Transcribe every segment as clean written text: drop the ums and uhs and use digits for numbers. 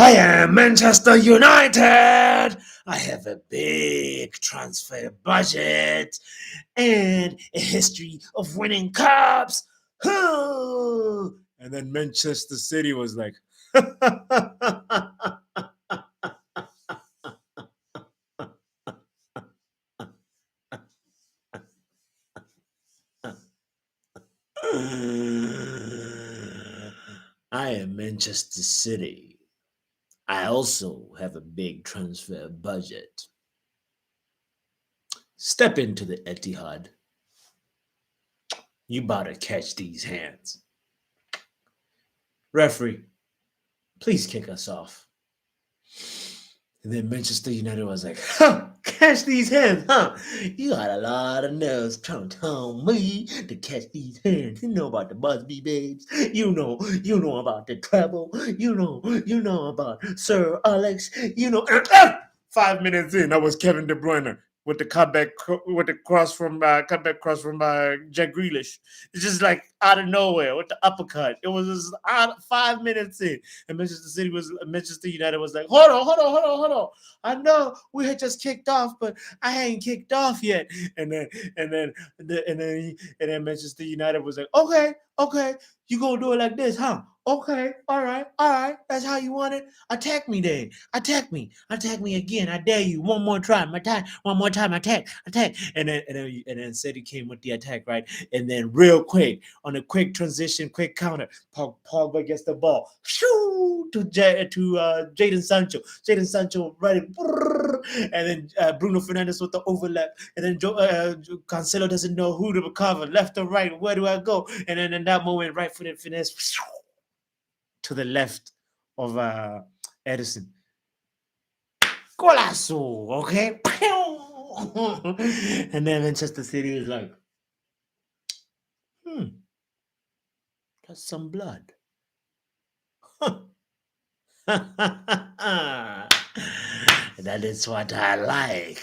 I am Manchester United. I have a big transfer budget and a history of winning cups. And then Manchester City was like, I am Manchester City. I also have a big transfer budget. Step into the Etihad. You about to catch these hands. Referee, please kick us off. And then Manchester United was like, huh, catch these hands, huh? You got a lot of nerves trying to tell me to catch these hands. You know about the Busby babes. You know about the treble. You know about Sir Alex. 5 minutes in, that was Kevin De Bruyne with the cutback cross from Jack Grealish. It's just like out of nowhere with the uppercut. It was just out 5 minutes in, and Manchester United was like, hold on. I know we had just kicked off, but I ain't kicked off yet. And then Manchester United was like, okay, you gonna do it like this, huh? Okay, all right. That's how you want it. Attack me then. Attack me again. I dare you. One more time. Attack. And then City came with the attack, right? And then real quick, on a quick transition, quick counter, Pogba gets the ball. Shoo to Jadon Sancho. Jadon Sancho right, and then Bruno Fernandes with the overlap, and then Cancelo doesn't know who to cover, left or right. Where do I go? And then in that moment, right footed finesse to the left of Edison. Golazo, okay? And then Manchester City is like, that's some blood. That is what I like.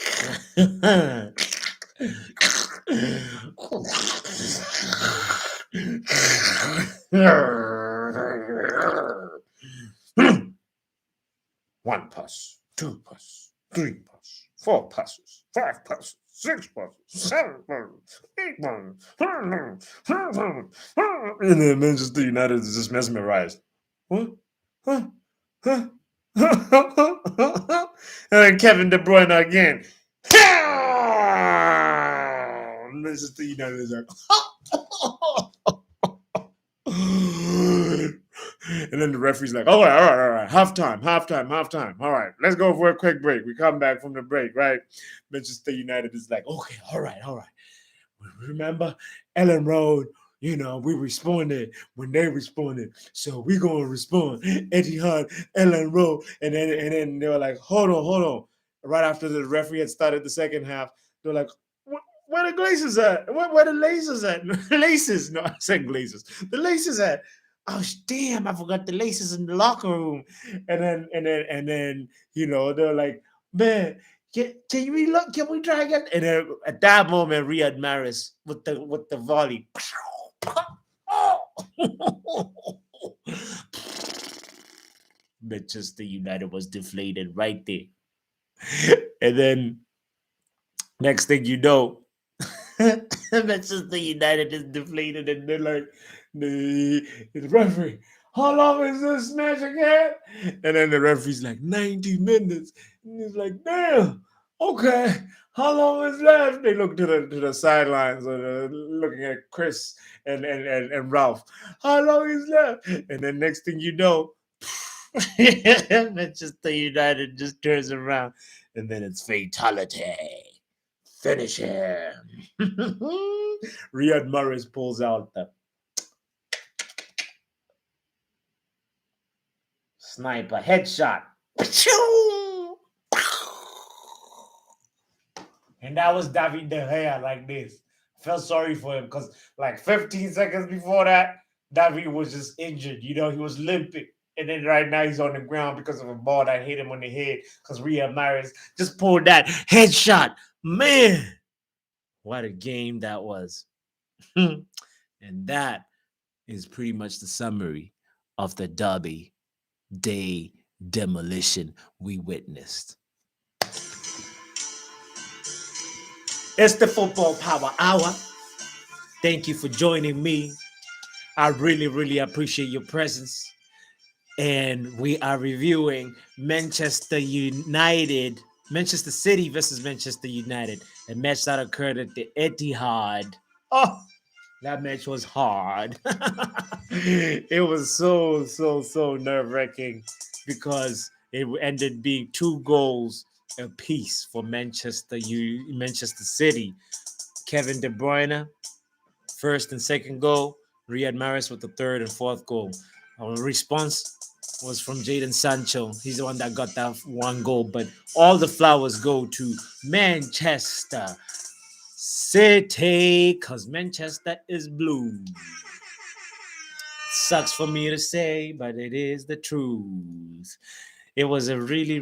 One pass, two pass, three pass, four passes, five passes, six passes, seven passes, eight passes. And then Manchester United is just mesmerized. What? Huh? And then Kevin De Bruyne again. Manchester United is like, and then the referee's like, all right, halftime. All right, let's go for a quick break. We come back from the break, right? Manchester United is like, okay, all right. Remember Ellen Road, we responded when they responded, so we gonna respond. Etihad, Ellen Road, and then they were like, hold on. Right after the referee had started the second half, they're like, where the Glazers at? Where the lasers at? Laces? No, I said Glazers. The laces at? Oh damn! I forgot the laces in the locker room. And then they're like, man, can you relook? Can we try again? And then at that moment, Riyad Mahrez with the volley. Manchester United was deflated right there. And then next thing you know, Manchester United is deflated, and they're like, the referee, how long is this match again? And then the referee's like, 90 minutes. And he's like, damn, okay, how long is left? They look to the sidelines, looking at Chris and Ralph. How long is left? And then next thing you know, Manchester United just turns around, and then it's fatality. Finish him. Riyad Mahrez pulls out the sniper headshot. And that was David De Gea like this. I felt sorry for him because like 15 seconds before that, David was just injured. He was limping. And then right now he's on the ground because of a ball that hit him on the head because Riyad Mahrez just pulled that headshot. Man, what a game that was. And that is pretty much the summary of the derby day demolition we witnessed. It's the Football Power Hour. Thank you for joining me. I really, really appreciate your presence. And we are reviewing Manchester United, Manchester City versus Manchester United, a match that occurred at the Etihad. Oh, that match was hard. It was so nerve wracking because it ended being 2 goals apiece for Manchester City. Kevin De Bruyne first and second goal. Riyad Mahrez with the third and fourth goal. Our response was from Jadon Sancho. He's the one that got that 1 goal, but all the flowers go to Manchester City because Manchester is blue. Sucks for me to say, but it is the truth. It was a really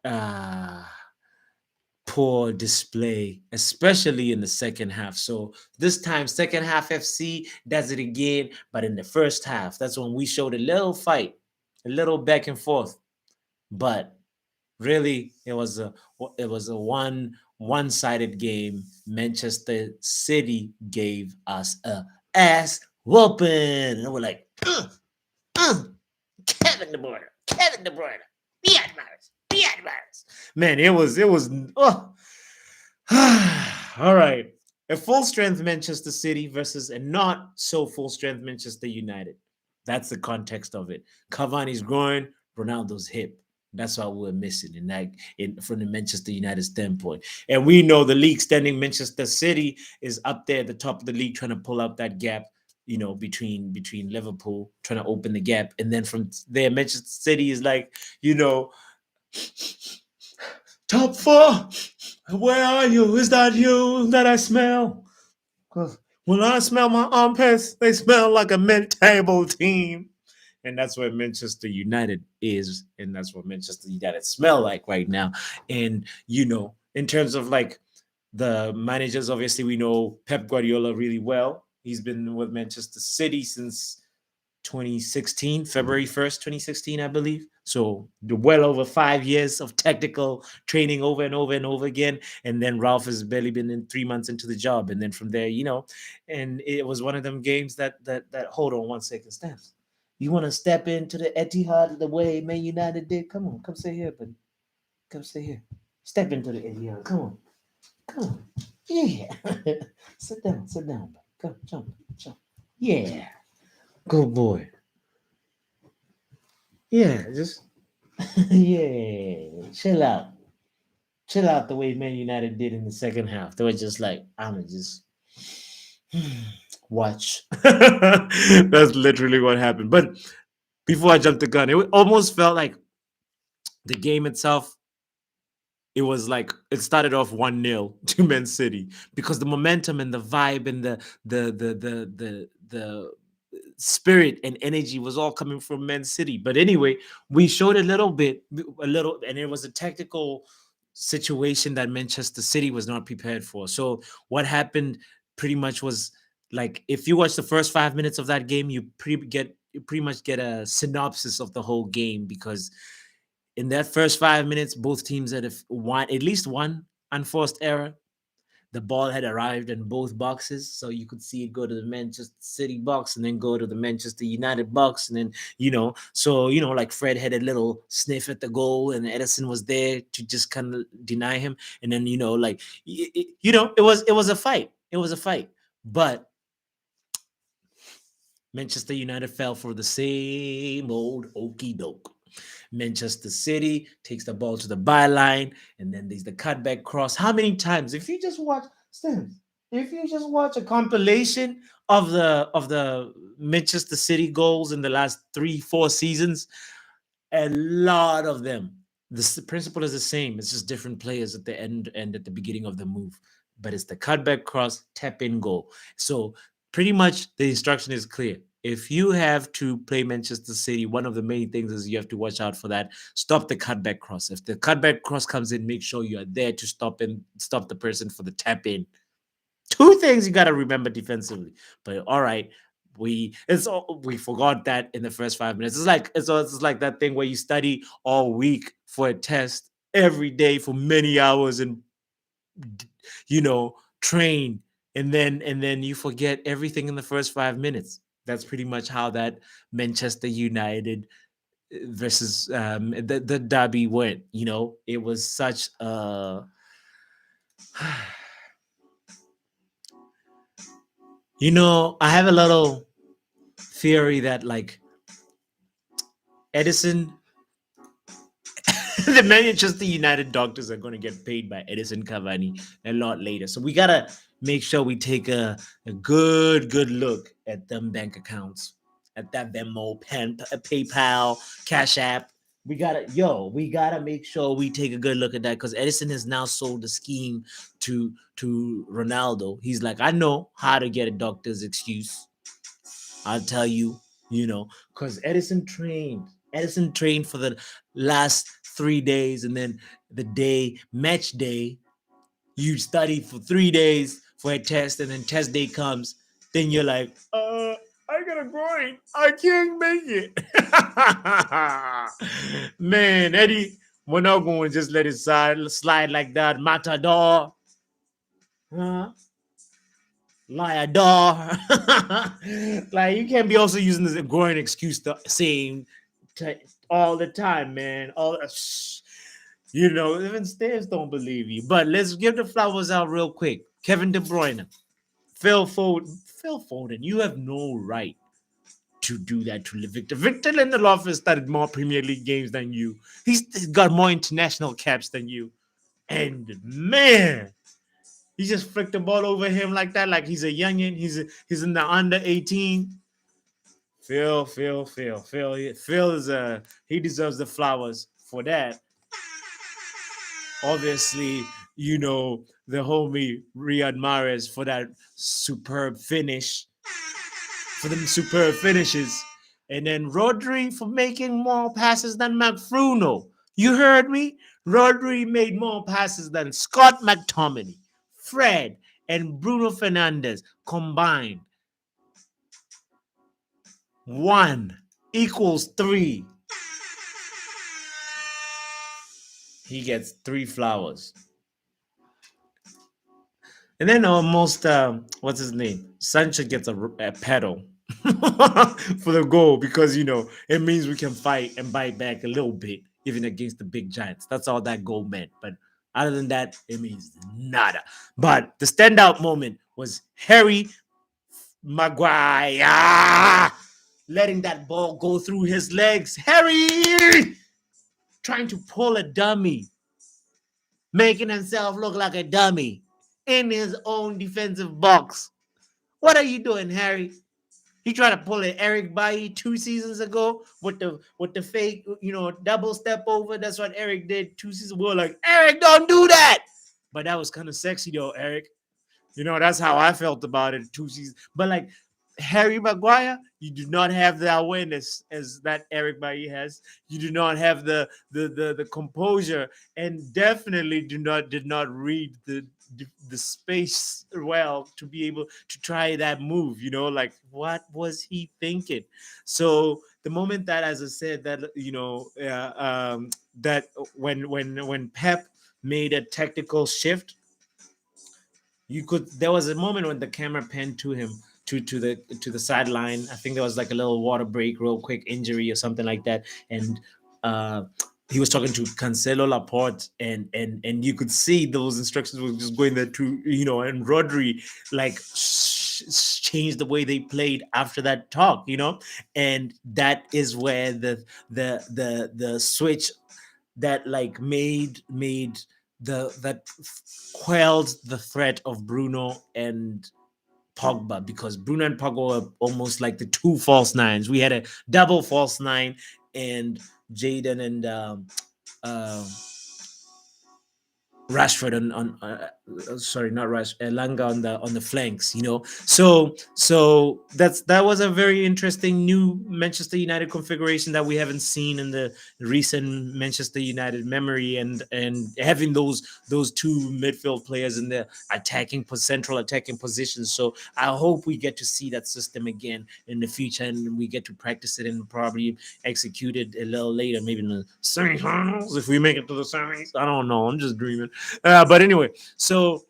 uh poor display, especially in the second half. So this time, second half FC does it again, but in the first half, that's when we showed a little fight, a little back and forth. But really, it was a one-sided game. Manchester City gave us a ass whooping, and we're like, uh, Kevin De Bruyne, Kevin De Bruyne, Riyad Mahrez, Riyad Mahrez. Man, it was. Oh. All right. A full strength Manchester City versus a not so full strength Manchester United. That's the context of it. Cavani's groin, Ronaldo's hip. That's what we're missing in that from the Manchester United standpoint. And we know the league standing Manchester City is up there at the top of the league trying to pull up that gap, between Liverpool, trying to open the gap. And then from there, Manchester City is like, you know, top four. Where are you? Is that you that I smell? 'Cause when I smell my armpits, they smell like a mid-table team. And that's what Manchester United is, and that's what Manchester United smell like right now. And in terms of like the managers, obviously we know Pep Guardiola really well. He's been with Manchester City since 2016, February 1st, 2016, I believe. So well over 5 years of technical training over and over and over again. And then Ralph has barely been in 3 months into the job. And then from there, and it was one of them games that hold on 1 second, Stamps. You want to step into the Etihad the way Man United did? Come on, come sit here, buddy. Come sit here. Step into the Etihad. Come on. Come on. Yeah. Sit down, buddy. Come, jump, jump. Yeah. Good boy. Yeah, just yeah, chill out the way Man United did in the second half. They were just like, I'm gonna just watch. That's literally what happened. But before I jumped the gun, it almost felt like the game itself. It was like it started off 1-0 to Man City because the momentum and the vibe and the spirit and energy was all coming from Man City. But anyway, we showed a little, and it was a tactical situation that Manchester City was not prepared for. So what happened pretty much was like if you watch the first 5 minutes of that game, you pretty much get a synopsis of the whole game because in that first 5 minutes, both teams had at least one unforced error. The ball had arrived in both boxes, so you could see it go to the Manchester City box and then go to the Manchester United box, and then like Fred had a little sniff at the goal, and Edison was there to just kind of deny him, and then it was a fight. It was a fight, but Manchester United fell for the same old okey doke. Manchester City takes the ball to the byline, and then there's the cutback cross. How many times? If you just watch a compilation of the Manchester City goals in the last 3-4 seasons, a lot of them. The principle is the same. It's just different players at the end and at the beginning of the move. But it's the cutback cross, tap in goal. So pretty much the instruction is clear. If you have to play Manchester City, one of the main things is you have to watch out for that. Stop the cutback cross. If the cutback cross comes in, make sure you are there to stop the person for the tap in. Two things you got to remember defensively. But all right, We forgot that in the first 5 minutes. It's like that thing where you study all week for a test every day for many hours and you know train and then you forget everything in the first 5 minutes. That's pretty much how that Manchester United versus the derby went. It was such a I have a little theory that like Edison the Manchester United doctors are going to get paid by Edison Cavani a lot later. So we got to make sure we take a good look at them bank accounts, at that Venmo, PayPal, Cash App. We gotta make sure we take a good look at that because Edison has now sold the scheme to Ronaldo. He's like, I know how to get a doctor's excuse. I'll tell you, because Edison trained for the last 3 days, and then match day, you study for 3 days for a test, and then test day comes. Then you're like, I got a groin. I can't make it. Man, Eddie, we're not going to just let it slide like that. Matador. Huh? Liador. Like you can't be also using this growing excuse the same all the time, man. Even Stairs don't believe you. But let's give the flowers out real quick. Kevin De Bruyne, Phil Foden. You have no right to do that to Victor. Victor Lindelof has started more Premier League games than you. He's got more international caps than you. And man, he just flicked the ball over him like that, like he's a youngin. He's in the under 18. Phil is he deserves the flowers for that. Obviously, the homie Riyad Mahrez for that superb finishes, and then Rodri for making more passes than McFruno. You heard me? Rodri made more passes than Scott McTominay, Fred, and Bruno Fernandes combined. 1 = 3. He gets 3 flowers. And then almost, what's his name? Sancho gets a pedal for the goal because, it means we can fight and bite back a little bit, even against the big giants. That's all that goal meant. But other than that, it means nada. But the standout moment was Harry Maguire letting that ball go through his legs. Harry trying to pull a dummy, making himself look like a dummy in his own defensive box. What are you doing, Harry? He tried to pull an Eric Bailly 2 seasons ago with the fake, double step over. That's what Eric did 2 seasons ago. Like, Eric, don't do that. But that was kind of sexy though, Eric. That's how I felt about it 2 seasons. But like Harry Maguire, you do not have the awareness as that Eric Bailly has. You do not have the composure, and definitely did not read the space well to be able to try that move. Like what was he thinking? So the moment that, as I said, that that when Pep made a tactical shift, there was a moment when the camera panned to him to the sideline. I think there was like a little water break, real quick injury or something like that, and uh he was talking to Cancelo, Laporte, and you could see those instructions were just going there to and Rodri like changed the way they played after that talk, and that is where the switch that like made that quelled the threat of Bruno and Pogba, because Bruno and Pogba were almost like the two false nines. We had a double false nine, and Jaden and uh, Rashford sorry, not Rice, Elanga on the flanks. So that was a very interesting new Manchester United configuration that we haven't seen in the recent Manchester United memory, and having those two midfield players in the central attacking positions. So I hope we get to see that system again in the future, and we get to practice it and probably execute it a little later, maybe in the semifinals if we make it to the semis. I don't know. I'm just dreaming. But anyway, so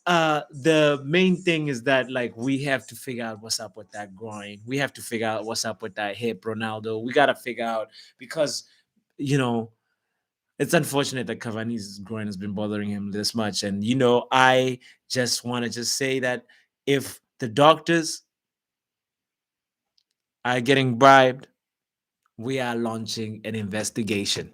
the main thing is that like we have to figure out what's up with that groin. We have to figure out what's up with that hip, Ronaldo. We gotta figure out because you know it's unfortunate that Cavani's groin has been bothering him this much. And I just want to just say that if the doctors are getting bribed, we are launching an investigation.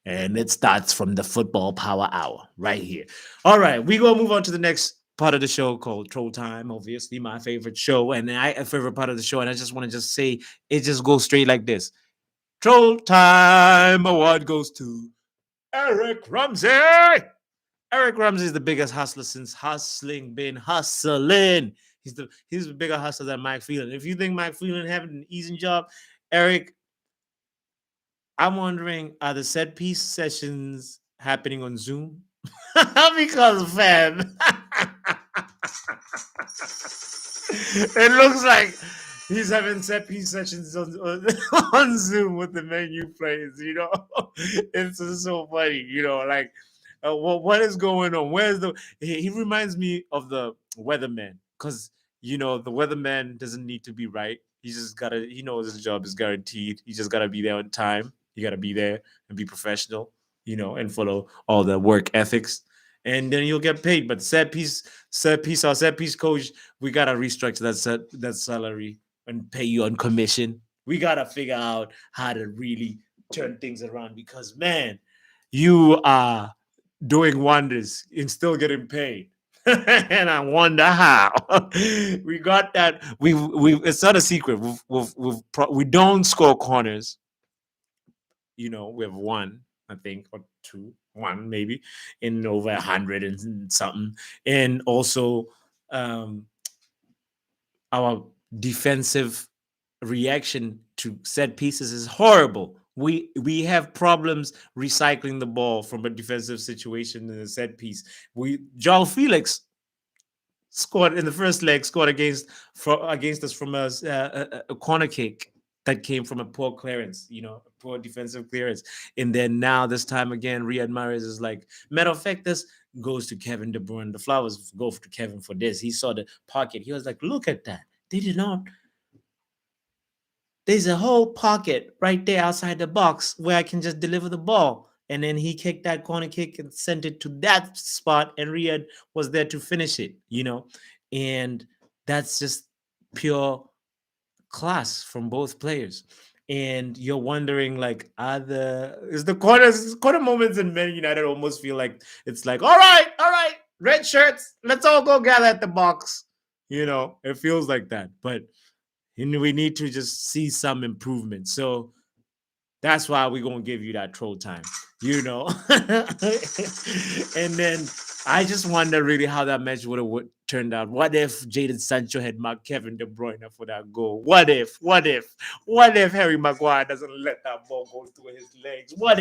And it starts from the Football Power Hour right here. All right, we gonna move on to the next part of the show called Troll Time. Obviously, my favorite show, and a favorite part of the show. And I just want to just say it just goes straight like this. Troll Time award goes to Eric Ramsey. Eric Ramsey is the biggest hustler since hustling been hustling. He's a bigger hustler than Mike Phelan. If you think Mike Phelan having an easy job, Eric, I'm wondering, are the set piece sessions happening on Zoom? Because, fam, it looks like he's having set piece sessions on Zoom with the menu players. It's just so funny. Like, what is going on? Where's the? He reminds me of the weatherman because the weatherman doesn't need to be right. He just gotta. He knows his job is guaranteed. He just gotta be there on time. You gotta be there and be professional. And follow all the work ethics, and then you'll get paid. But our set piece coach, we gotta restructure that salary and pay you on commission. We gotta figure out how to really turn things around because man, you are doing wonders and still getting paid. And I wonder how we got that. We It's not a secret. We don't score corners. We have one, I think, or two, one maybe, in over 100 and something. And also, um, our defensive reaction to set pieces is horrible. We have problems recycling the ball from a defensive situation in a set piece. João Felix scored in the first leg, scored against us from a corner kick that came from a poor clearance, a poor defensive clearance. And then now this time again, Riyad Mahrez is like, matter of fact, this goes to Kevin De Bruyne. The flowers go to Kevin for this. He saw the pocket. He was like, look at that. They did not. There's a whole pocket right there outside the box where I can just deliver the ball. And then he kicked that corner kick and sent it to that spot, and Riyad was there to finish it. And that's just pure class from both players. And you're wondering, like, corner moments in Man United almost feel like it's like, all right, red shirts, let's all go gather at the box. It feels like that. But we need to just see some improvement. So that's why we're gonna give you that troll time, and then I just wonder really how that match would have turned out. What if Jadon Sancho had marked Kevin De Bruyne for that goal? What if Harry Maguire doesn't let that ball go through his legs? What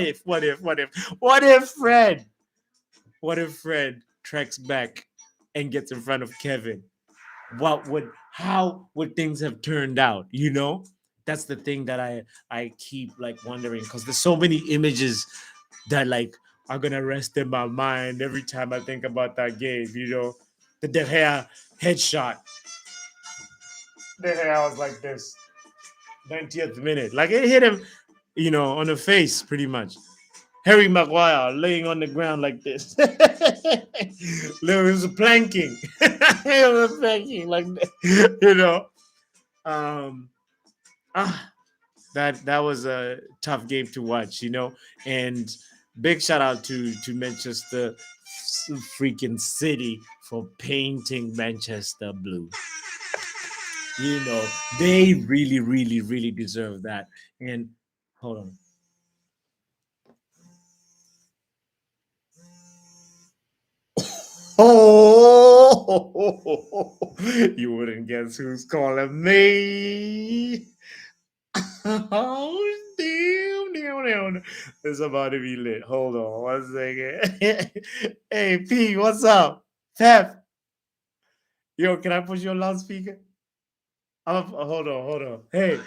if Fred tracks back and gets in front of Kevin? How would things have turned out? That's the thing that I keep like wondering, because there's so many images that like are gonna rest in my mind every time I think about that game. The De Gea headshot. De Gea was like this, 90th minute, like it hit him, on the face pretty much. Harry Maguire laying on the ground like this. It was a planking. It was a planking like that. Um, ah, that was a tough game to watch. And big shout out to Manchester freaking City for painting Manchester blue. They really, really, really deserve that. And hold on. Oh, you wouldn't guess who's calling me. Oh, damn. It's about to be lit. Hold on one second. Hey, P, what's up? Pep, yo, can I put you on loudspeaker? Hold on. Hey,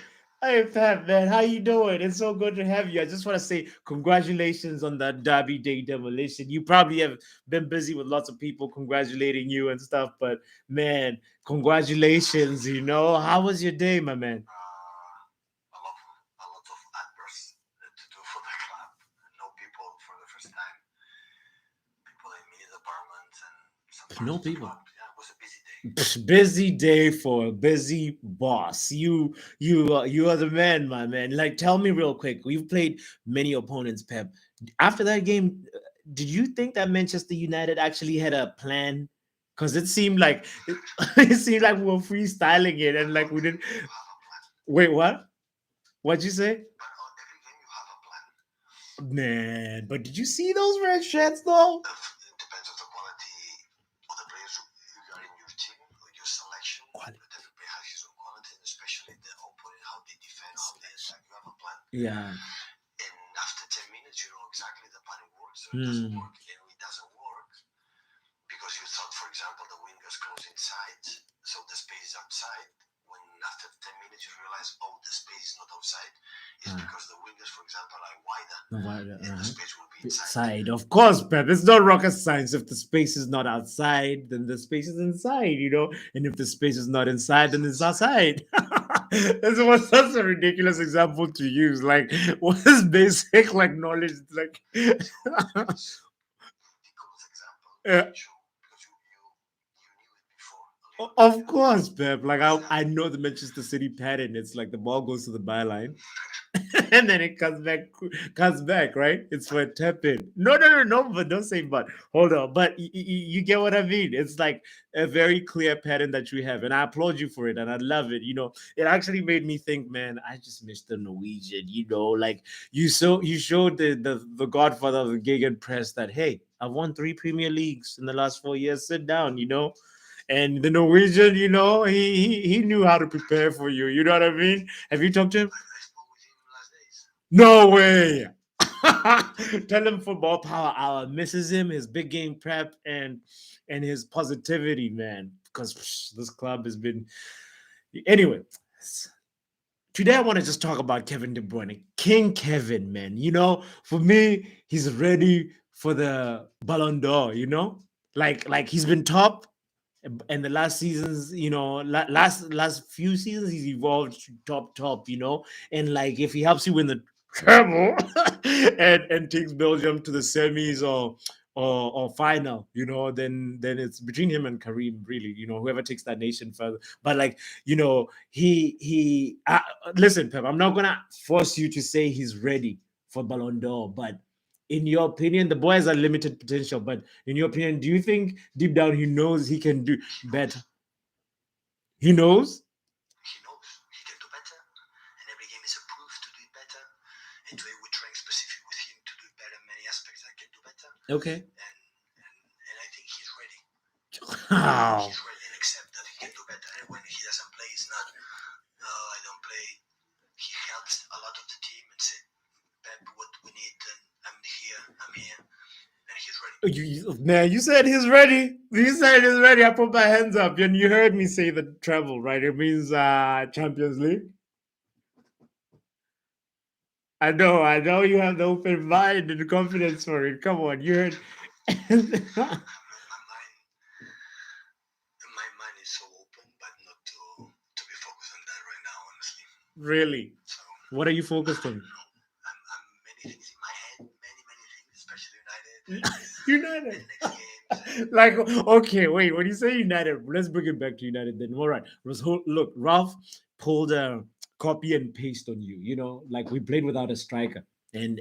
Pep, man, how you doing? It's so good to have you. I just want to say congratulations on that Derby Day demolition. You probably have been busy with lots of people congratulating you and stuff, but man, congratulations. How was your day, my man? No people. Busy day for a busy boss. You are the man, my man. Like, tell me real quick. We've played many opponents, Pep. After that game, did you think that Manchester United actually had a plan? Because it seemed like it seemed like we were freestyling it, and like we didn't. Wait, what? What'd you say? Man, but did you see those red shirts though? Quality. Yeah. Hmm. Side, of course, Pep. It's not rocket science. If the space is not outside, then the space is inside. And if the space is not inside, then it's outside. This was such a ridiculous example to use. Like, what is basic like knowledge? Like, yeah. Of course, Pep. Like I know the Manchester City pattern. It's like the ball goes to the byline, and then it comes back, right? It's for a tap in. No, but don't say but. Hold on, but you get what I mean. It's like a very clear pattern that you have, and I applaud you for it, and I love it. It actually made me think, man, I just miss the Norwegian. Like you showed the Godfather of the Gegen press that hey, I've won 3 Premier Leagues in the last 4 years. Sit down. And the Norwegian, he knew how to prepare for you. You know what I mean? Have you talked to him? No way. Tell him Football Power Hour misses him, his big game prep, and his positivity, man. Because this club has been. Anyway, today I want to just talk about Kevin De Bruyne, King Kevin, man. For me, he's ready for the Ballon d'Or. Like he's been top and the last seasons, last few seasons, he's evolved to top, and like if he helps you win the treble and takes Belgium to the semis or final, then it's between him and Kareem, really, whoever takes that nation further. But like, he listen, Pep, I'm not gonna force you to say he's ready for Ballon d'Or, but in your opinion, the boy has a limited potential, but in your opinion, do you think deep down he knows he can do better? He knows? Okay. Wow. Man, you said he's ready. You said he's ready. I put my hands up, and you heard me say the treble, right? It means Champions League. I know you have the open mind and confidence for it. Come on, you heard. Really? What are you focused on? United. Like, okay, wait. When you say United, let's bring it back to United then. All right. Look, Ralph pulled a copy and paste on you. Like we played without a striker. And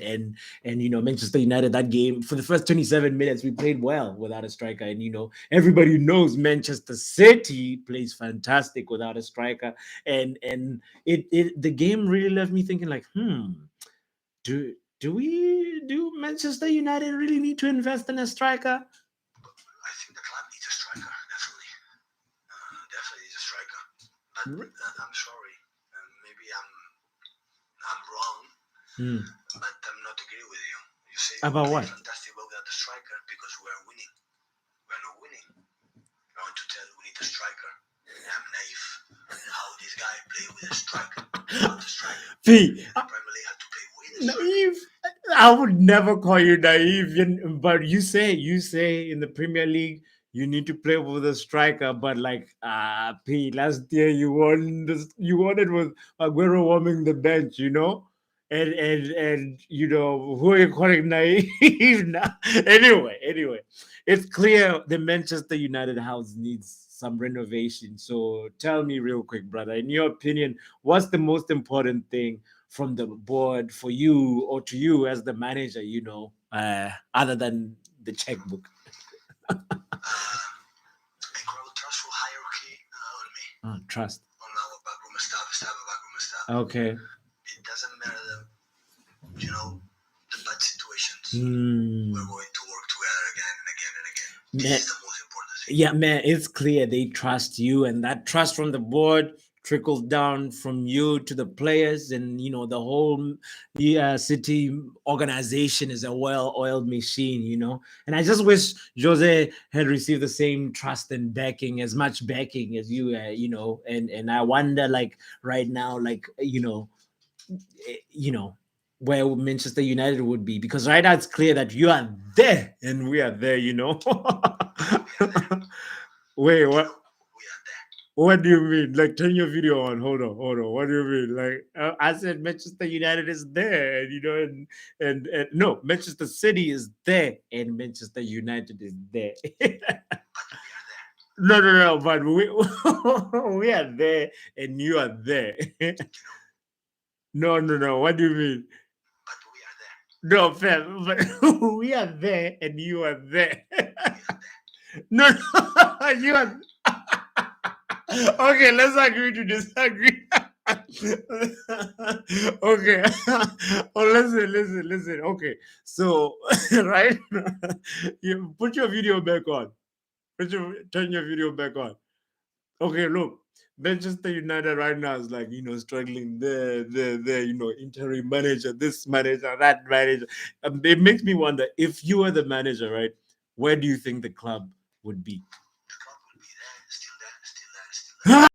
Manchester United, that game for the first 27 minutes we played well without a striker, and everybody knows Manchester City plays fantastic without a striker, and the game really left me thinking like, do Manchester United really need to invest in a striker? I'm sorry. Maybe I'm wrong, Hmm. but I'm not agree with you. You say About play what? fantastic well without the striker because we are winning. We are not winning. I want to tell you we need a striker. I'm naive. How this guy play with a striker? Without a striker. P, The Premier League had to play with a striker. naive. I would never call you naive, but you say in the Premier League you need to play with a striker. But like, P, last year you won it with Aguero warming the bench, and who are you calling naive now? Anyway, it's clear the Manchester United house needs some renovation. So tell me real quick, brother, in your opinion, what's the most important thing from the board for you or to you as the manager, other than the checkbook? Incredible trustful hierarchy on me, Trust. on our backroom staff. Okay. It doesn't matter the bad situations. Hmm. We're going to work together again and again and again. Man, This is the most important thing. yeah, man, it's clear they trust you, and that trust from the board trickles down from you to the players, and the whole city organization is a well-oiled machine. And I just wish Jose had received the same trust and backing, as much backing as and I wonder, like, right now, like, where Manchester United would be, because right now it's clear that you are there and we are there. Wait, what? We are there. What do you mean? Like, turn your video on. Hold on. What do you mean? Like, I said Manchester United is there, and no, Manchester City is there, and Manchester United is there. But we are there. No, but we we are there, and you are there. No. What do you mean? But we are there. No, fam, but we are there and you are there. We are there. No, you are. Okay, let's agree to disagree. Okay. Oh, listen. Okay, so right, you put your video back on. Turn your video back on. Okay, look, Manchester United right now is like, struggling there, interim manager, this manager, that manager. It makes me wonder, if you were the manager, right, where do you think the club would be? The club will be there, still there, still there, still there.